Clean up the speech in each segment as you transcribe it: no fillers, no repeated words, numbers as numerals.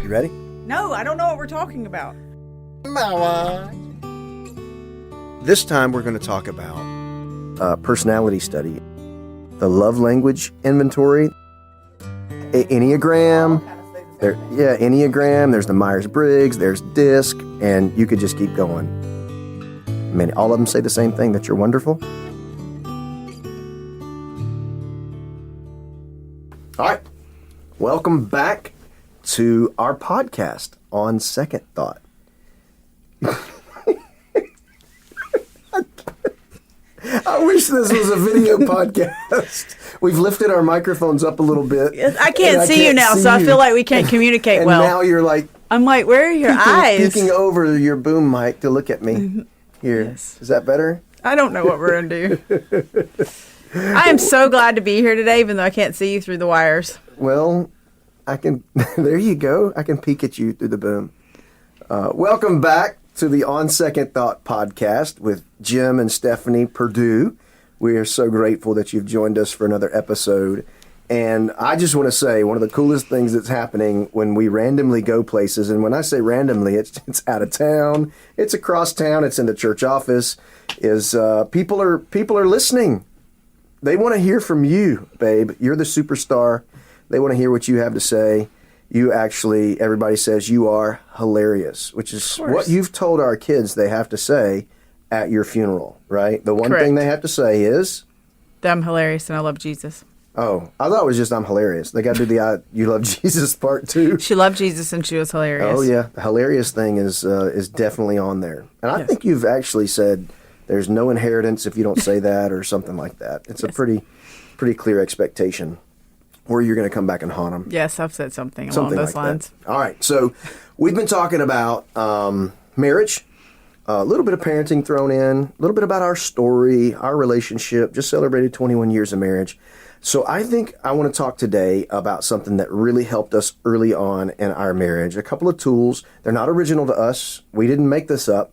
You ready? No, I don't know what we're talking about. This time we're going to talk about personality study, the love language inventory, Enneagram. Enneagram. There's the Myers-Briggs. There's DISC, and you could just keep going. I mean, all of them say the same thing, that you're wonderful. All right. Welcome back to our podcast on Second Thought. I wish this was a video podcast. We've lifted our microphones up a little bit. I can't see you now, so I feel like we can't communicate and well. Now you're like... I'm like, where are your eyes? Peeking over your boom mic to look at me. Here. Yes. Is that better? I don't know what we're going to do. I am so glad to be here today, even though I can't see you through the wires. Well, I can... There you go. I can peek at you through the boom. Welcome back to the On Second Thought podcast with Jim and Stephanie Perdue. We are so grateful that you've joined us for another episode. And I just want to say one of the coolest things that's happening when we randomly go places, and when I say randomly, it's out of town, it's across town, it's in the church office, is people are listening. They want to hear from you, babe. You're the superstar. They want to hear what you have to say. You actually, everybody says you are hilarious, which is what you've told our kids they have to say at your funeral, right? The one thing they have to say is... that I'm hilarious and I love Jesus. Oh, I thought it was just I'm hilarious. They got to do the you love Jesus part too. She loved Jesus and she was hilarious. Oh, yeah. The hilarious thing is definitely on there. And I think you've actually said there's no inheritance if you don't say that or something like that. It's a pretty clear expectation. Or you're going to come back and haunt them. Yes, I've said something along those lines. That. All right. So we've been talking about marriage, a little bit of parenting thrown in, a little bit about our story, our relationship, just celebrated 21 years of marriage. So I think I want to talk today about something that really helped us early on in our marriage. A couple of tools. They're not original to us. We didn't make this up.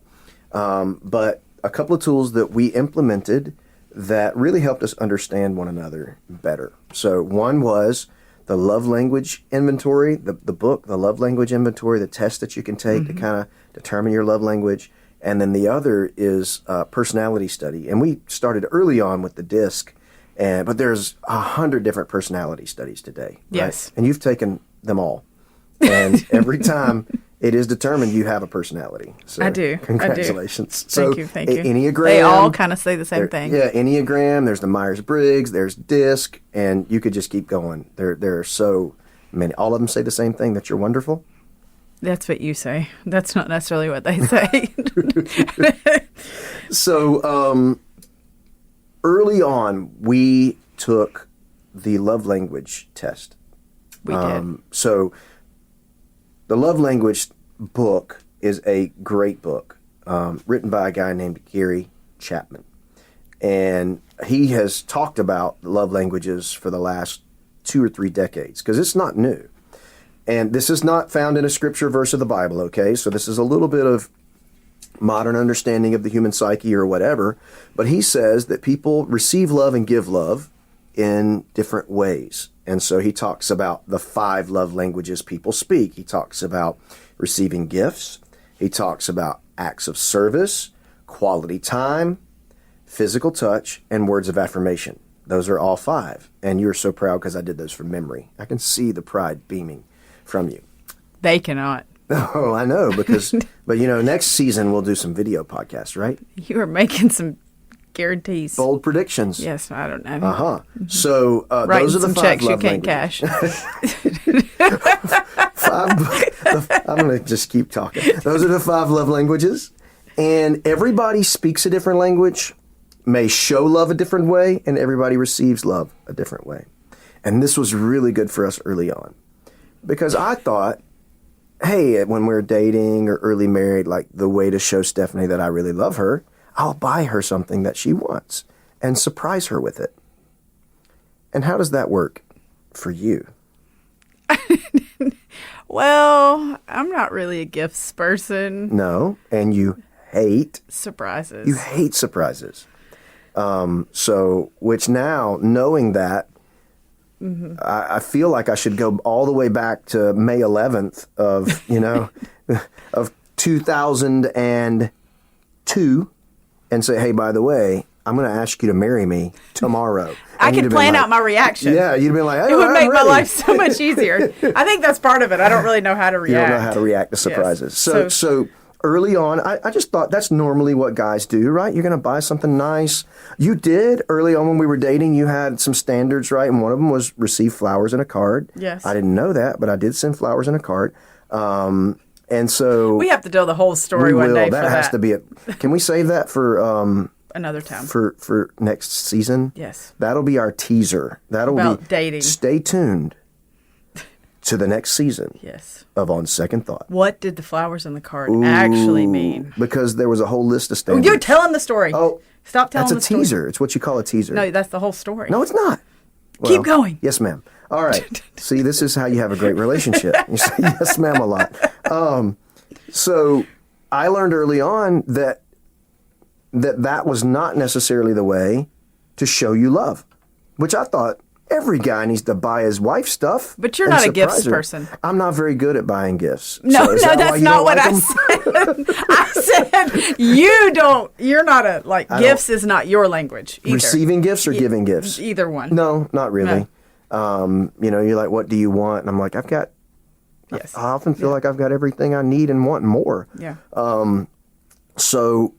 But a couple of tools that we implemented that really helped us understand one another better. So one was the love language inventory, the book, the love language inventory, the test that you can take to kind of determine your love language. And then the other is personality study. And we started early on with the DISC, but there's 100 different personality studies today. Right? Yes. And you've taken them all. And every time it is determined you have a personality. So I do. Congratulations. Thank you. Enneagram. They all kind of say the same thing. Yeah, Enneagram, there's the Myers-Briggs, there's DISC, and you could just keep going. There are so many. All of them say the same thing, that you're wonderful. That's what you say. That's not necessarily what they say. So early on, we took the love language test. We did. So the love language book is a great book written by a guy named Gary Chapman. And he has talked about love languages for the last 2 or 3 decades because it's not new. And this is not found in a scripture verse of the Bible, okay? So this is a little bit of modern understanding of the human psyche or whatever. But he says that people receive love and give love in different ways. And so he talks about the 5 love languages people speak. He talks about receiving gifts. He talks about acts of service, quality time, physical touch, and words of affirmation. Those are all 5. And you're so proud because I did those from memory. I can see the pride beaming from you. They cannot. Oh, I know, because, but next season we'll do some video podcasts, right? You are making some guarantees. Bold predictions. Yes, I don't know. Mm-hmm. So those are the 5 checks love you can't languages. Cash. I'm going to just keep talking. Those are the 5 love languages. And everybody speaks a different language, may show love a different way, and everybody receives love a different way. And this was really good for us early on. Because I thought, hey, when we're dating or early married, like the way to show Stephanie that I really love her, I'll buy her something that she wants and surprise her with it. And how does that work for you? Well, I'm not really a gifts person. No, and you hate surprises. You hate surprises. So, which now, knowing that, I feel like I should go all the way back to May 11th of, of 2002 and say, hey, by the way, I'm going to ask you to marry me tomorrow. I can plan out my reaction. Yeah, you'd be like, hey, it would make my life so much easier. I think that's part of it. I don't really know how to react. You don't know how to react to surprises. Yes. So early on, I just thought that's normally what guys do, right? You're going to buy something nice. You did early on when we were dating. You had some standards, right? And one of them was receive flowers and a card. Yes. I didn't know that, but I did send flowers and a card. And so we have to tell the whole story one day. That has to be it. Can we save that for another time for next season? Yes. That'll be our teaser. That'll about be dating. Stay tuned to the next season. Yes. Of On Second Thought. What did the flowers in the card actually mean? Because there was a whole list of standards. You're telling the story. Oh, stop telling the story. That's a teaser. It's what you call a teaser. No, that's the whole story. No, it's not. Well, keep going. Yes, ma'am. All right. See, this is how you have a great relationship. You say yes, ma'am, a lot. So I learned early on that was not necessarily the way to show you love, which I thought every guy needs to buy his wife stuff. But you're not a gifts person. I'm not very good at buying gifts. No, so that's not what I said. I said you're not gifts is not your language either. Receiving gifts or giving gifts? Either one. No, not really. No. You're like, what do you want? And I'm like, Yes. I often feel like I've got everything I need and want more. Yeah. So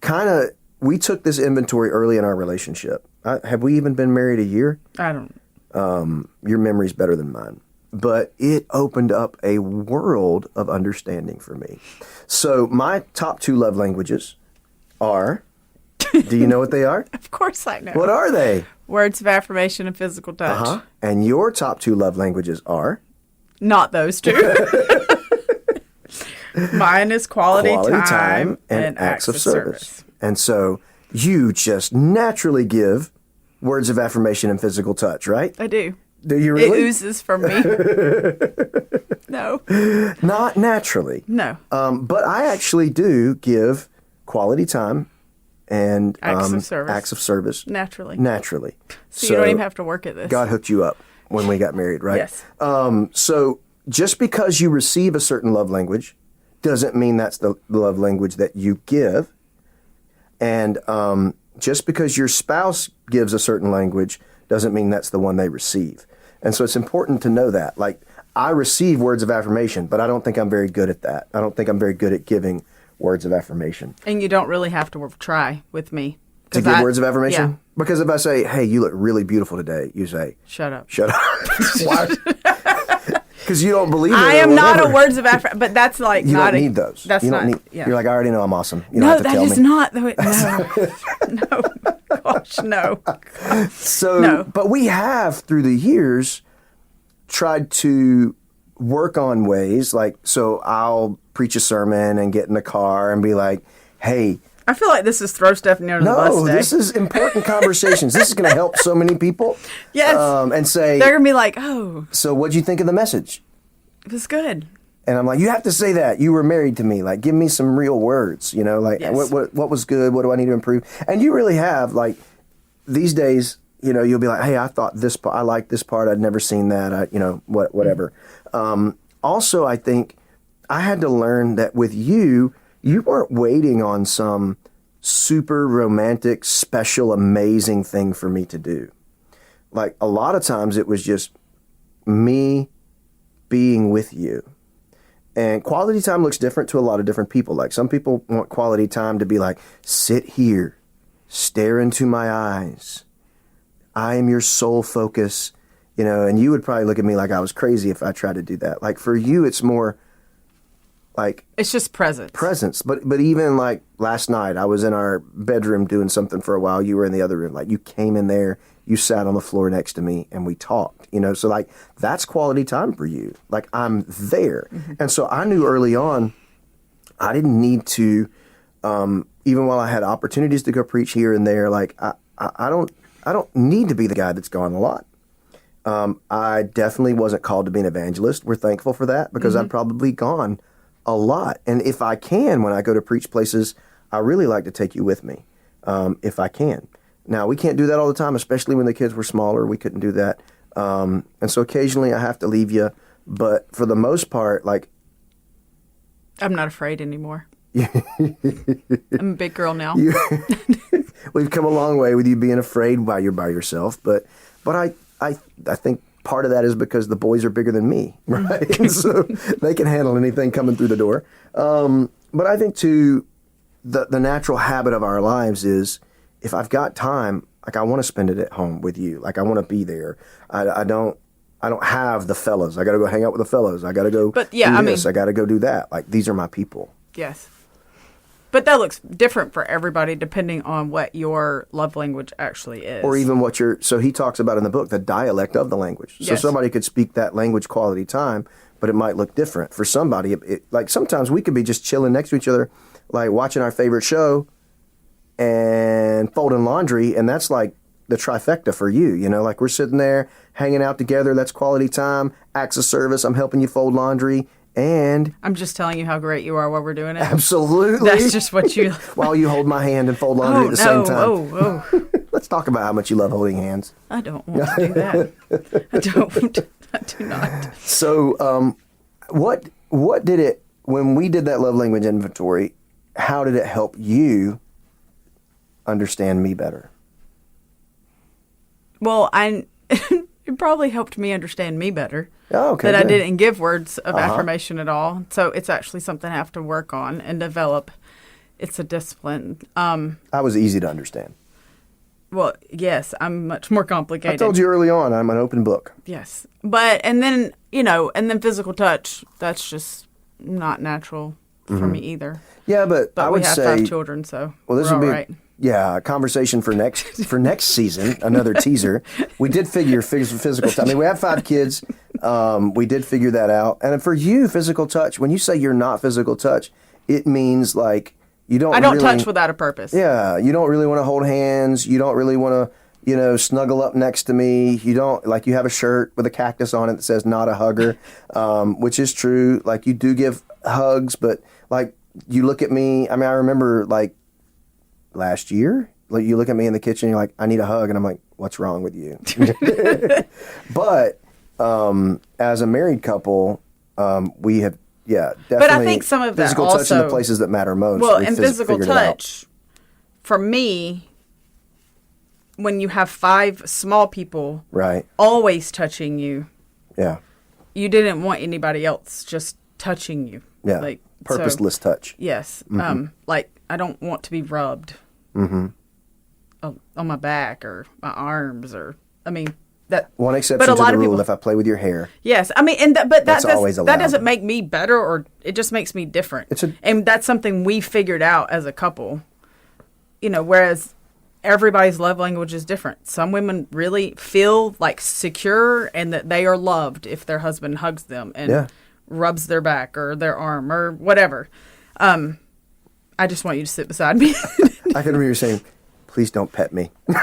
kind of, we took this inventory early in our relationship. Have we even been married a year? I don't. Your memory's better than mine. But it opened up a world of understanding for me. So my top 2 love languages are, do you know what they are? Of course I know. What are they? Words of affirmation and physical touch. Uh-huh. And your top 2 love languages are? Not those 2. Mine is quality time and acts of service. And so you just naturally give words of affirmation and physical touch, right? I do. Do you really? It oozes from me. No. Not naturally. No. But I actually do give quality time and acts of service. Naturally. So you don't even have to work at this. God hooked you up when we got married, right? Yes. So just because you receive a certain love language doesn't mean that's the love language that you give. And just because your spouse gives a certain language doesn't mean that's the one they receive. And so it's important to know that. Like, I receive words of affirmation, but I don't think I'm very good at that. I don't think I'm very good at giving words of affirmation. And you don't really have to try with me. To give words of affirmation? Yeah. Because if I say, hey, you look really beautiful today, you say, shut up. Shut up. Why? Because you don't believe it. I am not a words of affirmation, but that's like you not don't need those. That's you not. Don't need, yeah. You're like, I already know I'm awesome. You no, don't have to that tell is me. not the way. No, no, gosh, no. So, no. But we have through the years tried to work on ways so I'll preach a sermon and get in the car and be like, hey. I feel like this is throw Stephanie under the bus No, day. this is important conversations. This is going to help so many people. Yes. And say. They're going to be like, oh. So what'd you think of the message? It was good. And I'm like, you have to say that. You were married to me. Like, give me some real words, Yes. what was good? What do I need to improve? And you really have, these days, you'll be like, hey, I thought this part, I like this part. I'd never seen that. Whatever. Also, I think I had to learn that with you weren't waiting on some super romantic, special, amazing thing for me to do. Like, a lot of times it was just me being with you. And quality time looks different to a lot of different people. Like, some people want quality time to be like, sit here, stare into my eyes. I am your sole focus, and you would probably look at me like I was crazy if I tried to do that. Like, for you, it's more like... It's just presence. But even like last night, I was in our bedroom doing something for a while. You were in the other room. Like, you came in there, you sat on the floor next to me, and we talked, So, like, that's quality time for you. Like, I'm there. Mm-hmm. And so I knew early on, I didn't need to, even while I had opportunities to go preach here and there, like, I don't need to be the guy that's gone a lot. I definitely wasn't called to be an evangelist. We're thankful for that because Mm-hmm. I've probably gone a lot. And if I can, when I go to preach places, I really like to take you with me, if I can. Now, we can't do that all the time, especially when the kids were smaller. We couldn't do that. And so occasionally I have to leave you, but for the most part, like, I'm not afraid anymore. I'm a big girl now. We've come a long way with you being afraid while you're by yourself, but I think part of that is because the boys are bigger than me, right? And so they can handle anything coming through the door. But I think too, the natural habit of our lives is, if I've got time, like, I want to spend it at home with you. Like, I want to be there. I don't have the fellas. I got to go hang out with the fellas. I got to go do this. I got to go do that. Like, these are my people. Yes. But that looks different for everybody depending on what your love language actually is. Or even what so he talks about in the book, the dialect of the language. So somebody could speak that language quality time, but it might look different. For somebody, like, sometimes we could be just chilling next to each other, like watching our favorite show and folding laundry, and that's like the trifecta for you, you know, like, we're sitting there hanging out together. That's quality time, acts of service. I'm helping you fold laundry. And I'm just telling you how great you are while we're doing it. Absolutely. That's just what you... While you hold my hand and fold laundry at the same time. Oh. Let's talk about how much you love holding hands. I don't want to do that. I do not. So what did it, when we did that love language inventory, how did it help you understand me better? Well, it probably helped me understand me better. Oh, okay. That I didn't give words of affirmation at all. So it's actually something I have to work on and develop. It's a discipline. I was easy to understand. Well, yes, I'm much more complicated. I told you early on, I'm an open book. Yes. But, and then physical touch, that's just not natural for me either. Yeah, but I would say... we have 5 children, so this we're would be all right. Yeah, a conversation for next season, another teaser. We did figure physical touch. I mean, we have 5 kids. We did figure that out. And for you, physical touch, when you say you're not physical touch, it means like you don't... I don't touch without a purpose. Yeah, you don't really want to hold hands. You don't really want to, snuggle up next to me. You don't, like, you have a shirt with a cactus on it that says not a hugger, which is true. Like, you do give hugs, but, like, you look at me. I mean, I remember, like, last year, like, you look at me in the kitchen, you're like, I need a hug, and I'm like, what's wrong with you? But as a married couple, we have, definitely. But I think some of that physical touch in the places that matter most. Well, and physical touch, for me, when you have 5 small people, right, always touching you, you didn't want anybody else just touching you, like purposeless touch. Yes, like, I don't want to be rubbed. On my back or my arms, or that one exception to the rule: if I play with your hair. Yes, I mean, that's always allowed. That doesn't make me better, or it just makes me different. And that's something we figured out as a couple. Whereas everybody's love language is different. Some women really feel like secure and that they are loved if their husband hugs them and rubs their back or their arm or whatever. I just want you to sit beside me. I can remember you saying, please don't pet me. I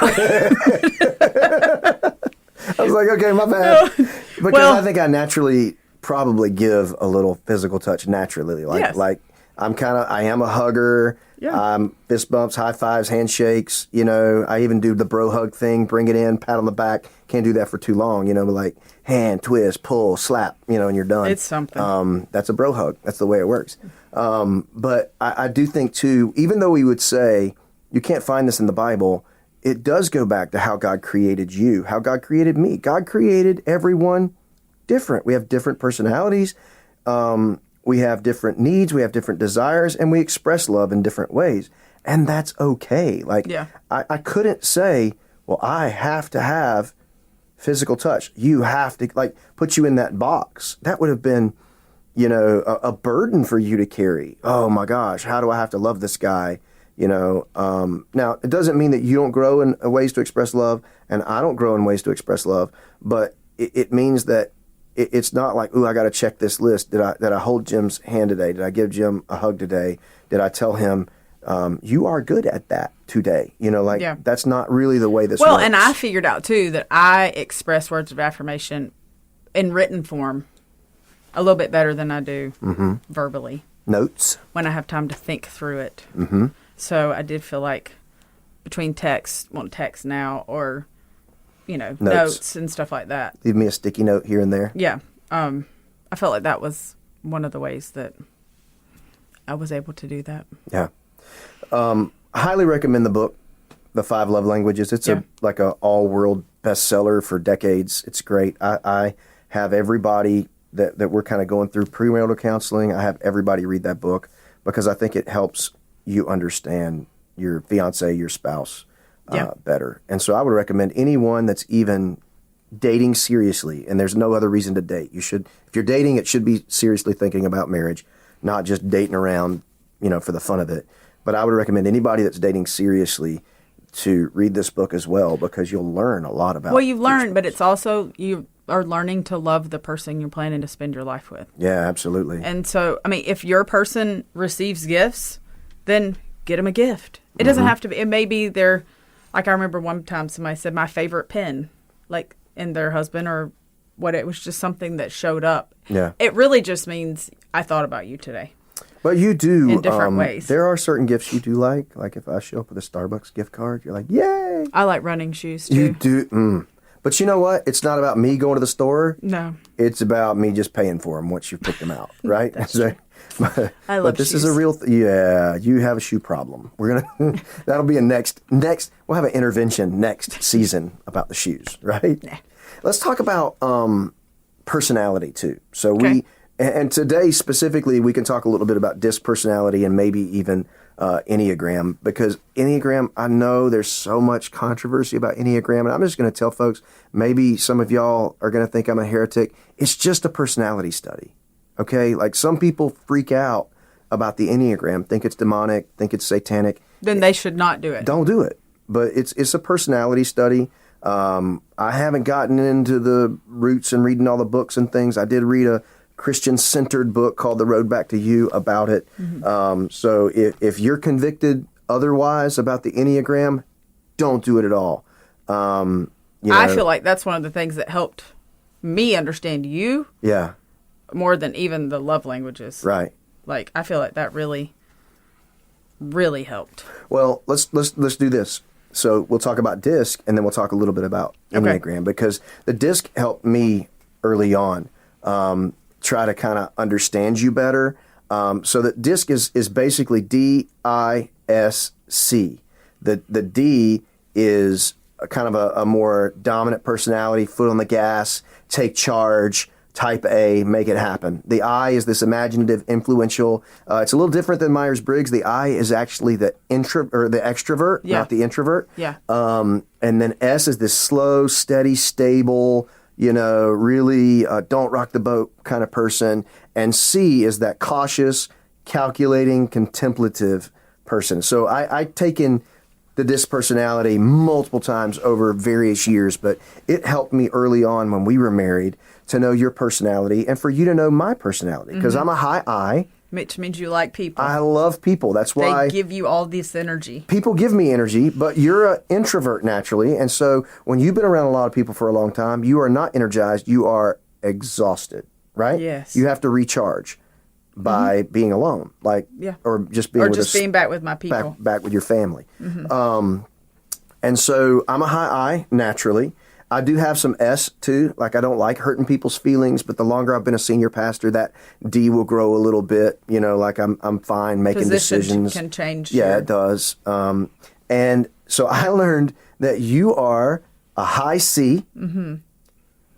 was like, okay, my bad. Because I think I naturally probably give a little physical touch naturally. Like I am a hugger. Yeah. Fist bumps, high fives, handshakes. I even do the bro hug thing, bring it in, pat on the back. Can't do that for too long, but like hand, twist, pull, slap, and you're done. It's something. That's a bro hug. That's the way it works. But I do think too, even though we would say you can't find this in the Bible, it does go back to how God created you, how God created me. God created everyone different. We have different personalities. We have different needs. We have different desires, and we express love in different ways. And that's okay. Like, I couldn't say, well, I have to have physical touch. You have to, like, put you in that box. That would have been, a burden for you to carry. Oh my gosh, how do I have to love this guy? Now it doesn't mean that you don't grow in ways to express love, and I don't grow in ways to express love, but it means that it's not like, ooh, I got to check this list. Did I hold Jim's hand today? Did I give Jim a hug today? Did I tell him, you are good at that today? That's not really the way this works. Well, and I figured out too that I express words of affirmation in written form a little bit better than I do verbally. Notes. When I have time to think through it. Mm-hmm. So I did feel like between text now, or notes and stuff like that. Leave me a sticky note here and there. Yeah. I felt like that was one of the ways that I was able to do that. Yeah. I highly recommend the book, The 5 Love Languages. It's like a all-world bestseller for decades. It's great. I have everybody that we're kind of going through premarital counseling, I have everybody read that book because I think it helps you understand your fiance, your spouse better. And so I would recommend anyone that's even dating seriously, and there's no other reason to date. You should, if you're dating, it should be seriously thinking about marriage, not just dating around, for the fun of it. But I would recommend anybody that's dating seriously to read this book as well, because you'll learn a lot about. Well, you've learned, but it's also you are learning to love the person you're planning to spend your life with. Yeah, absolutely. And so, if your person receives gifts, then get them a gift. It doesn't have to be. It may be their, like I remember one time somebody said my favorite pen, like in their husband or what. It was just something that showed up. Yeah. It really just means I thought about you today. But you do in different ways. There are certain gifts you do like. Like if I show up with a Starbucks gift card, you're like, yay! I like running shoes too. You do. But you know what? It's not about me going to the store. No. It's about me just paying for them once you pick them out, right? That's true. I love but this shoes. is a real yeah, you have a shoe problem. We're going to that'll be a next we'll have an intervention next season about the shoes, right? Nah. Let's talk about personality too. So and today specifically we can talk a little bit about disc personality and maybe even Enneagram, because Enneagram, I know there's so much controversy about Enneagram, and I'm just going to tell folks, maybe some of y'all are going to think I'm a heretic. It's just a personality study, okay? Like some people freak out about the Enneagram, think it's demonic, think it's satanic. Then they should not do it. Don't do it. But it's a personality study. I haven't gotten into the roots and reading all the books and things. I did read a Christian-centered book called The Road Back to You about it. So if you're convicted otherwise about the Enneagram, don't do it at all. I feel like that's one of the things that helped me understand you. Yeah. More than even the love languages. Right. Like I feel like that really, really helped. Well, let's do this. So we'll talk about DISC, and then we'll talk a little bit about Enneagram, because the DISC helped me early on. Try to kind of understand you better. So that DISC is basically DISC. The D is a kind of a more dominant personality, foot on the gas, take charge, type A, make it happen. The I is this imaginative, influential. It's a little different than Myers-Briggs. The I is actually the extrovert, not the introvert. Yeah. And then S is this slow, steady, stable, really don't rock the boat kind of person. And C is that cautious, calculating, contemplative person. So I've taken the DISC personality multiple times over various years, but it helped me early on when we were married to know your personality and for you to know my personality, because I'm a high I. Which means you like people. I love people. That's why they give you all this energy. People give me energy, but you're an introvert naturally. And so when you've been around a lot of people for a long time, you are not energized. You are exhausted, right? Yes. You have to recharge by being alone, or just being back with my people. Back with your family. And so I'm a high I naturally. I do have some S too. Like I don't like hurting people's feelings, but the longer I've been a senior pastor, that D will grow a little bit. Like I'm fine making decisions. Can change. Yeah, it does. And so I learned that you are a high C,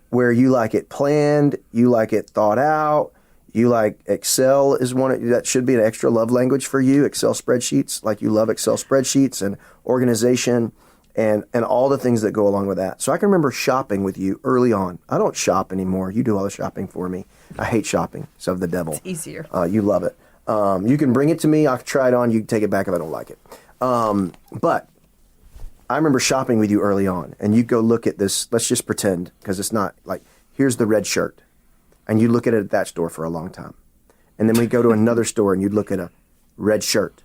where you like it planned, you like it thought out, you like Excel is that should be an extra love language for you. Excel spreadsheets, like you love Excel spreadsheets and organization. And all the things that go along with that. So I can remember shopping with you early on. I don't shop anymore. You do all the shopping for me. I hate shopping. It's of the devil. It's easier. You love it. You can bring it to me. I'll try it on. You can take it back if I don't like it. But I remember shopping with you early on. And you go look at this. Let's just pretend, because it's not like, here's the red shirt. And you look at it at that store for a long time. And then we go to another store and you'd look at a red shirt.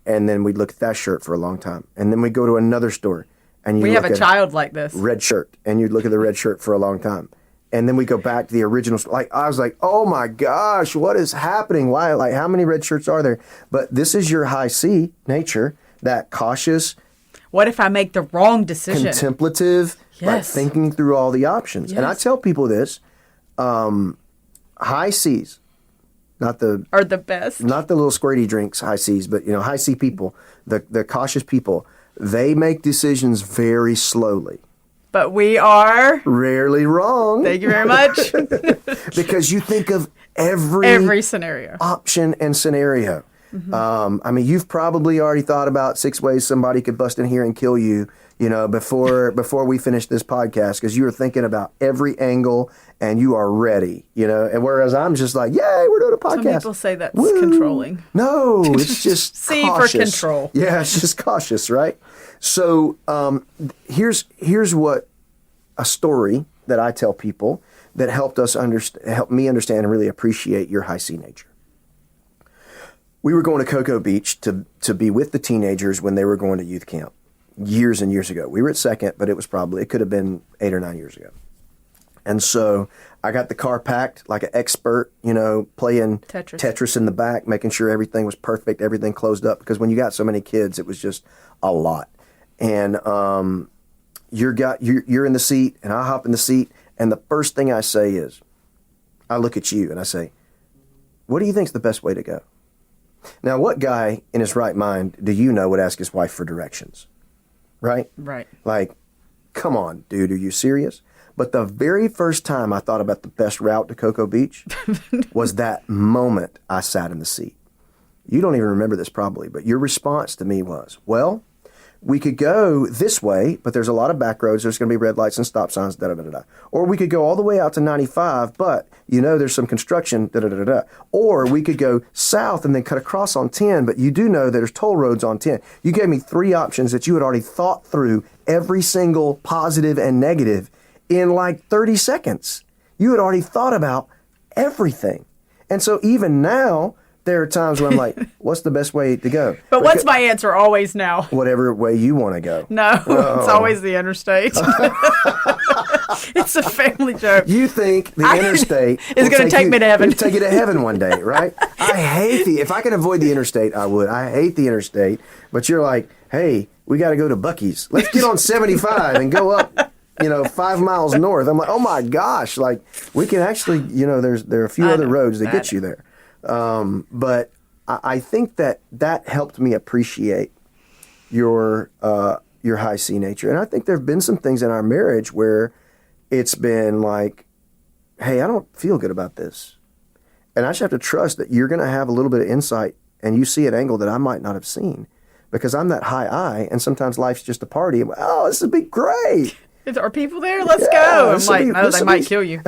And then we'd look at that shirt for a long time. And then we go to another store. And we have a child like this. Red shirt. And you'd look at the red shirt for a long time. And then we go back to the original store. Like, I was like, oh my gosh, what is happening? Why? Like, how many red shirts are there? But this is your high C nature, that cautious. What if I make the wrong decision? Contemplative, like Yes. thinking through all the options. And I Yes. tell people this, high C's, not the Are the best. not the little squirty drinks, high C's, but high C people, the cautious people, they make decisions very slowly. But we are. Rarely wrong. Thank you very much. Because you think of Every scenario. option and scenario. I mean, you've probably already thought about 6 ways somebody could bust in here and kill you, before we finish this podcast, because you are thinking about every angle and you are ready, and whereas I'm just like, yay, we're doing a podcast. Some people say that's Woo. controlling. No, it's just C cautious. for control. Yeah, it's just cautious, right? So here's what a story that I tell people that helped me understand and really appreciate your high C nature. We were going to Cocoa Beach to be with the teenagers when they were going to youth camp years and years ago. We were at Second, but it could have been 8 or 9 years ago. And so I got the car packed like an expert, playing Tetris in the back, making sure everything was perfect, everything closed up. Because when you got so many kids, it was just a lot. And you're in the seat, and I hop in the seat, and the first thing I say is, I look at you and I say, what do you think's the best way to go? Now, what guy in his right mind would ask his wife for directions? Right? Right. Like, come on, dude, are you serious? But the very first time I thought about the best route to Cocoa Beach was that moment I sat in the seat. You don't even remember this probably, but your response to me was, well, we could go this way, but there's a lot of back roads. There's going to be red lights and stop signs, da-da-da-da. Or we could go all the way out to 95, but, there's some construction, da-da-da-da. Or we could go south and then cut across on 10, but you do know there's toll roads on 10. You gave me 3 options that you had already thought through every single positive and negative in like 30 seconds. You had already thought about everything. And so even now, there are times when I'm like, what's the best way to go? But what's my answer always now? Whatever way you want to go. No, It's always the interstate. It's a family joke. You think the interstate is going to take me to heaven. It'll take you to heaven one day, right? I hate if I could avoid the interstate, I would. I hate the interstate. But you're like, hey, we got to go to Buc-ee's. Let's get on 75 and go up 5 miles north. I'm like, oh my gosh, like we can actually, there are a few other roads that get you there. But I think that helped me appreciate your high C nature. And I think there have been some things in our marriage where it's been like, hey, I don't feel good about this. And I just have to trust that you're going to have a little bit of insight and you see an angle that I might not have seen because I'm that high I, and sometimes life's just a party. And, oh, this would be great. Are people there? Let's go. I'm like, no, they might kill you.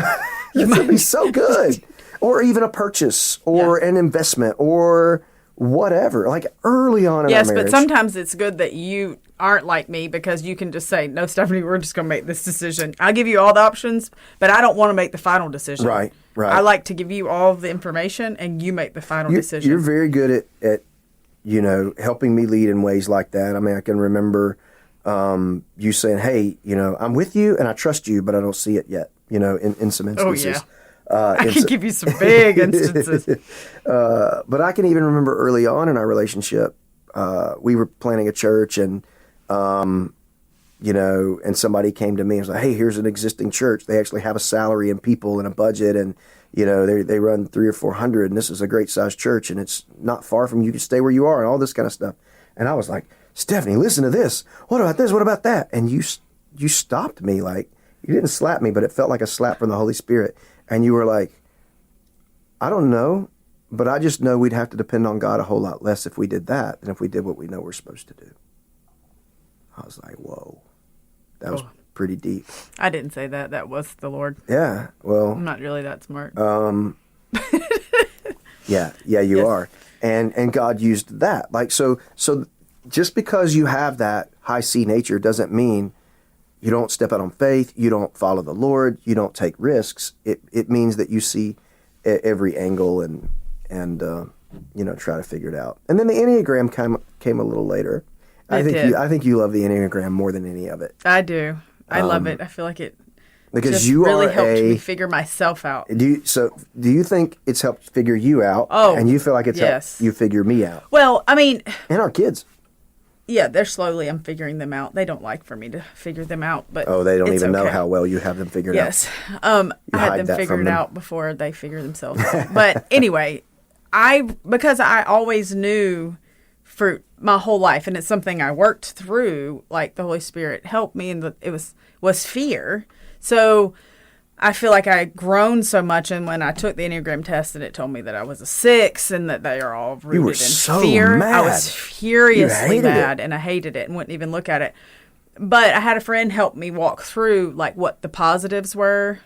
This would be so good. Or even a purchase or an investment or whatever, like early on in our marriage. Yes, but sometimes it's good that you aren't like me because you can just say, no, Stephanie, we're just going to make this decision. I'll give you all the options, but I don't want to make the final decision. Right. I like to give you all of the information and you make the final decision. You're very good at helping me lead in ways like that. I mean, I can remember you saying, hey, I'm with you and I trust you, but I don't see it yet, in some instances. Oh, yeah. I can give you some big instances. But I can even remember early on in our relationship, we were planning a church and, and somebody came to me and was like, hey, here's an existing church. They actually have a salary and people and a budget and, they run 300 or 400 and this is a great sized church and it's not far from you to stay where you are and all this kind of stuff. And I was like, Stephanie, listen to this. What about this? What about that? And you stopped me. Like, you didn't slap me, but it felt like a slap from the Holy Spirit. And you were like, I don't know, but I just know we'd have to depend on God a whole lot less if we did that than if we did what we know we're supposed to do. I was like, whoa, that was pretty deep. I didn't say that. That was the Lord. Yeah, well. I'm not really that smart. Yeah, you are. And God used that. Like, so just because you have that high C nature doesn't mean you don't step out on faith, you don't follow the Lord, you don't take risks. It means that you see every angle and try to figure it out. And then the Enneagram came a little later. I think you love the Enneagram more than any of it. I do. I love it. I feel like it because just you really are helped me figure myself out. Do you think it's helped figure you out? Oh, and you feel like it's helped you figure me out? Well, I mean, and our kids. I'm figuring them out. They don't like for me to figure them out, but they don't even know how well you have them figured out. Yes. I had them figured out before they figure themselves out. But anyway, because I always knew fruit my whole life, and it's something I worked through, like the Holy Spirit helped me, and it was fear. So I feel like I had grown so much, and when I took the Enneagram test and it told me that I was a 6 and that they are all rooted in fear, mad. I was furiously mad, and I hated it and wouldn't even look at it. But I had a friend help me walk through like what the positives were,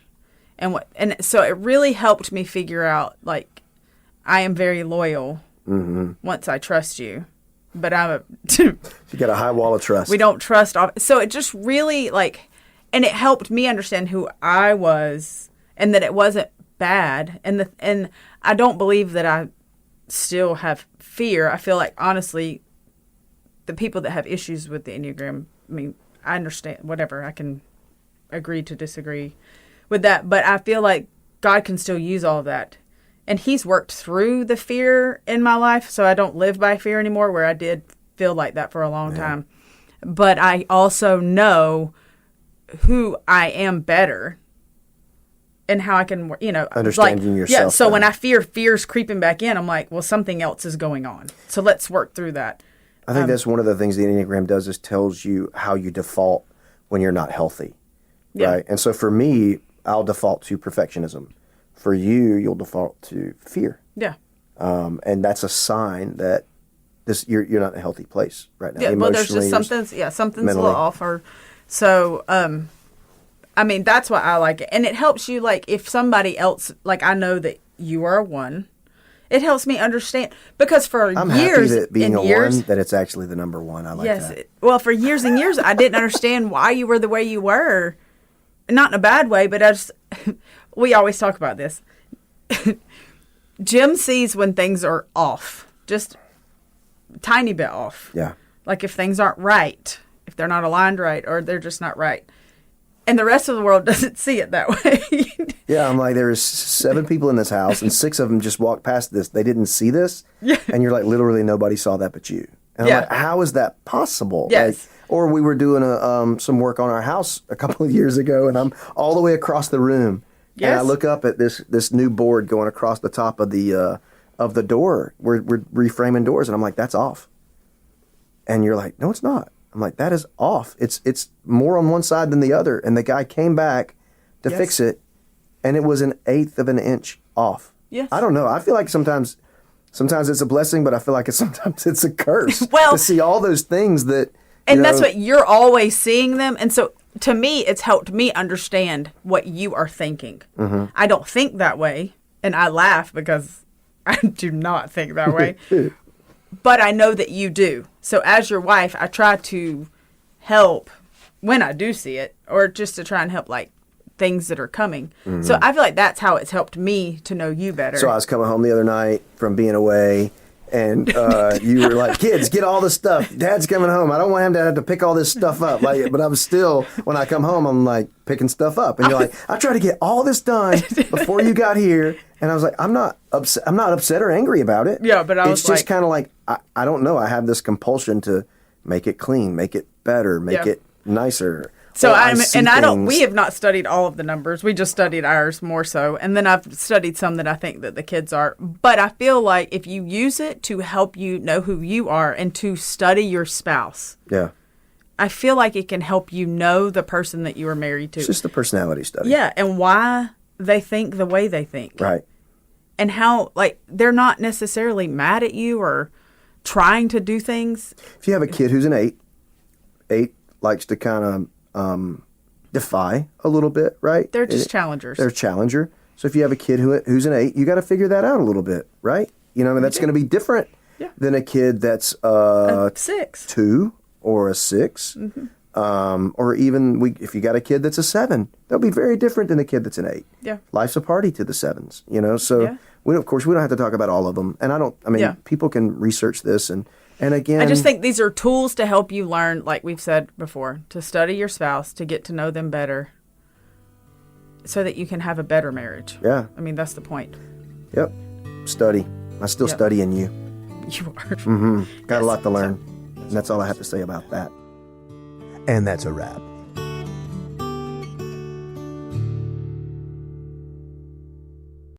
and so it really helped me figure out, like, I am very loyal once I trust you. But you got a high wall of trust. We don't trust. So it just really, like, and it helped me understand who I was and that it wasn't bad. And I don't believe that I still have fear. I feel like, honestly, the people that have issues with the Enneagram, I mean, I understand, whatever. I can agree to disagree with that. But I feel like God can still use all of that. And he's worked through the fear in my life, so I don't live by fear anymore, where I did feel like that for a long time. But I also know who I am better and how I can, understanding yourself. Yeah, so when I fear's creeping back in, I'm like, well, something else is going on. So let's work through that. I think that's one of the things the Enneagram does, is tells you how you default when you're not healthy. Yeah. Right? And so for me, I'll default to perfectionism. For you, you'll default to fear. Yeah. And that's a sign that you're not in a healthy place right now. Yeah, well, there's just something's a little off. So, I mean, that's why I like it. And it helps you, like, if somebody else, like, I know that you are a 1, it helps me understand. Because I'm years happy that being and a years, 1, that it's actually the number 1. I like that. Well, for years and years, I didn't understand why you were the way you were. Not in a bad way, but we always talk about this. Jim sees when things are off, just a tiny bit off. Yeah. Like if things aren't right, if they're not aligned right, or they're just not right. And the rest of the world doesn't see it that way. Yeah, I'm like, there's 7 people in this house, and 6 of them just walked past this. They didn't see this. Yeah. And you're like, literally nobody saw that but you. And I'm like, how is that possible? Yes. Like, or we were doing some work on our house a couple of years ago, and I'm all the way across the room. Yes. And I look up at this new board going across the top of the door. We're reframing doors, and I'm like, that's off. And you're like, no, it's not. I'm like, that is off. It's more on one side than the other. And the guy came back to fix it, and it was 1/8 of an inch off. Yes. I don't know. I feel like sometimes it's a blessing, but I feel like sometimes it's a curse. Well, to see all those things that. And that's what you're always seeing them. And so to me, it's helped me understand what you are thinking. Mm-hmm. I don't think that way. And I laugh because I do not think that way. But I know that you do. So as your wife, I try to help when I do see it, or just to try and help, like, things that are coming. Mm-hmm. So I feel like that's how it's helped me to know you better. So I was coming home the other night from being away, and you were like, kids, get all this stuff. Dad's coming home. I don't want him to have to pick all this stuff up. Like, but I'm still, when I come home, I'm like picking stuff up. And you're like, I tried to get all this done before you got here. And I was like, I'm not upset or angry about it. Yeah, but it's just kind of like, I don't know. I have this compulsion to make it clean, make it better, make it nicer. So we have not studied all of the numbers. We just studied ours more so. And then I've studied some that I think that the kids are. But I feel like if you use it to help you know who you are and to study your spouse. Yeah. I feel like it can help you know the person that you are married to. It's just a personality study. Yeah. And why they think the way they think. Right. And how, like, they're not necessarily mad at you or trying to do things. If you have a kid who's an 8 likes to kind of defy a little bit, right? They're just challengers. They're a challenger. So if you have a kid who's an 8, you got to figure that out a little bit, right? You know, I mean, that's going to be different than a kid that's a 6, 2 or a 6, or even if you got a kid that's a 7, they'll be very different than a kid that's an 8. Yeah, life's a party to the 7s, you know. So we don't have to talk about all of them, and people can research this and again, I just think these are tools to help you learn, like we've said before, to study your spouse, to get to know them better, so that you can have a better marriage. Yeah. I mean, that's the point. Yep. Study. I still study in you. You are. Mm-hmm. Got a lot to learn. And that's all I have to say about that. And that's a wrap.